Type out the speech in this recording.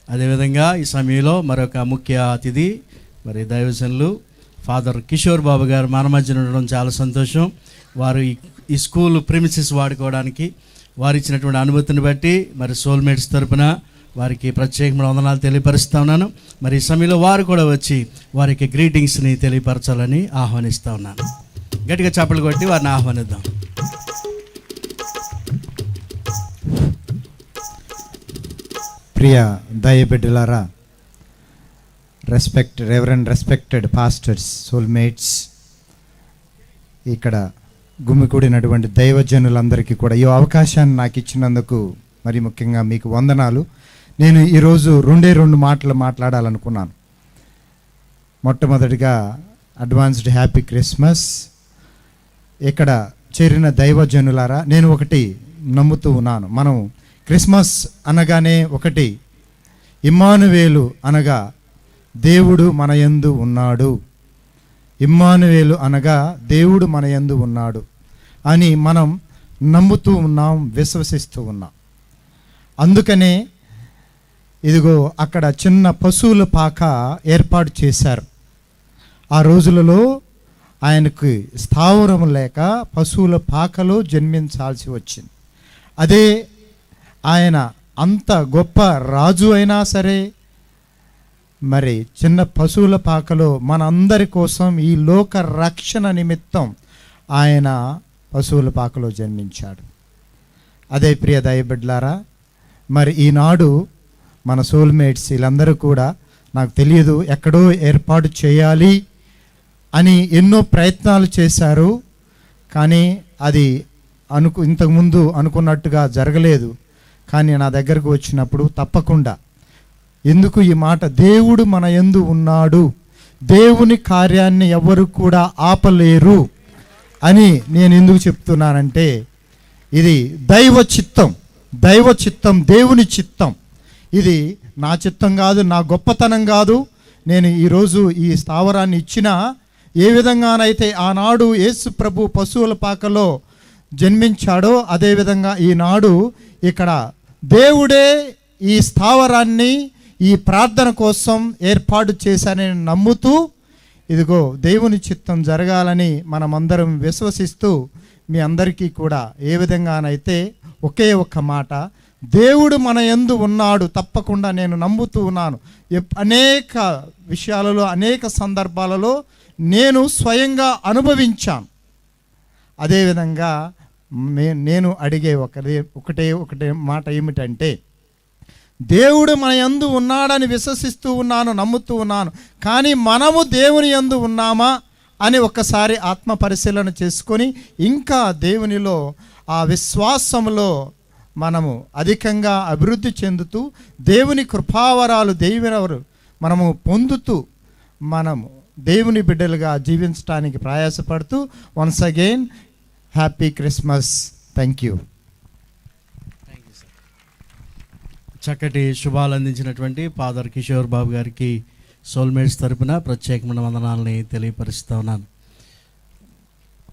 అదేవిధంగా ఈ సమయంలో మరొక ముఖ్య అతిథి మరి దైవజనులు ఫాదర్ కిషోర్ బాబు గారు మన మధ్యన ఉండడం చాలా సంతోషం. వారు ఈ స్కూల్ ప్రిమిసెస్ వాడుకోవడానికి వారు ఇచ్చినటువంటి అనుమతిని బట్టి మరి సోల్మేట్స్ తరపున వారికి ప్రత్యేకమైన వందనాలు తెలియపరుస్తూ ఉన్నాను. మరి ఈ సమయంలో వారు కూడా వచ్చి వారికి గ్రీటింగ్స్ని తెలియపరచాలని ఆహ్వానిస్తూ ఉన్నాను. గట్టిగా చప్పట్లు కొట్టి వారిని ఆహ్వానిద్దాం. ప్రియ దైవబిడ్డలారా, రెస్పెక్టెడ్ పాస్టర్స్, సోల్మేట్స్, ఇక్కడ గుమికూడినటువంటి దైవజనులందరికీ కూడా ఈ అవకాశాన్ని నాకు ఇచ్చినందుకు మరి ముఖ్యంగా మీకు వందనాలు. నేను ఈరోజు రెండు మాటలు మాట్లాడాలనుకున్నాను. మొట్టమొదటిగా అడ్వాన్స్డ్ హ్యాపీ క్రిస్మస్. ఇక్కడ చేరిన దైవజనులారా, నేను ఒకటి నమ్ముతూ ఉన్నాను. మనం క్రిస్మస్ అనగానే ఒకటి, ఇమ్మానువేలు అనగా దేవుడు మన యందు ఉన్నాడు. ఇమ్మానువేలు అనగా దేవుడు మన యందు ఉన్నాడు అని మనం నమ్ముతూ ఉన్నాం, విశ్వసిస్తూ ఉన్నాం. అందుకనే ఇదిగో అక్కడ చిన్న పశువుల పాక ఏర్పాటు చేశారు. ఆ రోజులలో ఆయనకు స్థావరం లేక పశువుల పాకలో జన్మించాల్సి వచ్చింది. అదే ఆయన అంత గొప్ప రాజు అయినా సరే మరి చిన్న పశువుల పాకలో మనందరి కోసం ఈ లోక రక్షణ నిమిత్తం ఆయన పశువుల పాకలో జన్మించాడు. అదే ప్రియ దైవబిడ్డలారా, మరి ఈనాడు మన సోల్మేట్స్ వీళ్ళందరూ కూడా నాకు తెలియదు ఎక్కడో ఏర్పాటు చేయాలి అని ఎన్నో ప్రయత్నాలు చేశారు. కానీ అది ఇంతకుముందు అనుకున్నట్టుగా జరగలేదు. కానీ నా దగ్గరకు వచ్చినప్పుడు తప్పకుండా, ఎందుకు ఈ మాట, దేవుడు మన యందు ఉన్నాడు, దేవుని కార్యాన్ని ఎవరు కూడా ఆపలేరు అని నేను ఎందుకు చెప్తున్నానంటే, ఇది దైవ చిత్తం, దేవుని చిత్తం. ఇది నా చిత్తం కాదు, నా గొప్పతనం కాదు. నేను ఈరోజు ఈ స్థావరాన్ని ఇచ్చినా, ఏ విధంగానైతే ఆనాడు యేసు ప్రభు పశువుల పాకలో జన్మించాడో అదేవిధంగా ఈనాడు ఇక్కడ దేవుడే ఈ స్థావరాన్ని ఈ ప్రార్థన కోసం ఏర్పాటు చేశానని నమ్ముతూ, ఇదిగో దేవుని చిత్తం జరగాలని మనమందరం విశ్వసిస్తూ మీ అందరికీ కూడా ఏ విధంగానైతే ఒకే ఒక్క మాట, దేవుడు మన యందు ఉన్నాడు, తప్పకుండా నేను నమ్ముతూ ఉన్నాను. అనేక విషయాలలో అనేక సందర్భాలలో నేను స్వయంగా అనుభవించాను. అదేవిధంగా నేను అడిగే ఒకటే మాట ఏమిటంటే, దేవుడు మన యందు ఉన్నాడని విశ్వసిస్తూ ఉన్నాను, నమ్ముతూ ఉన్నాను. కానీ మనము దేవుని యందు ఉన్నామా అని ఒక్కసారి ఆత్మ పరిశీలన చేసుకొని ఇంకా దేవునిలో ఆ విశ్వాసములో మనము అధికంగా అభివృద్ధి చెందుతూ దేవుని కృపావరాలు మనము పొందుతూ మనము దేవుని బిడ్డలుగా జీవించడానికి ప్రయాసపడుతూ once again happy Christmas. Thank you. చక్కటి శుభాలు అందించినటువంటి ఫాదర్ కిషోర్ బాబు గారికి సోల్మేట్స్ తరపున ప్రత్యేకమైన వందనాలని తెలియపరుస్తూ ఉన్నాను.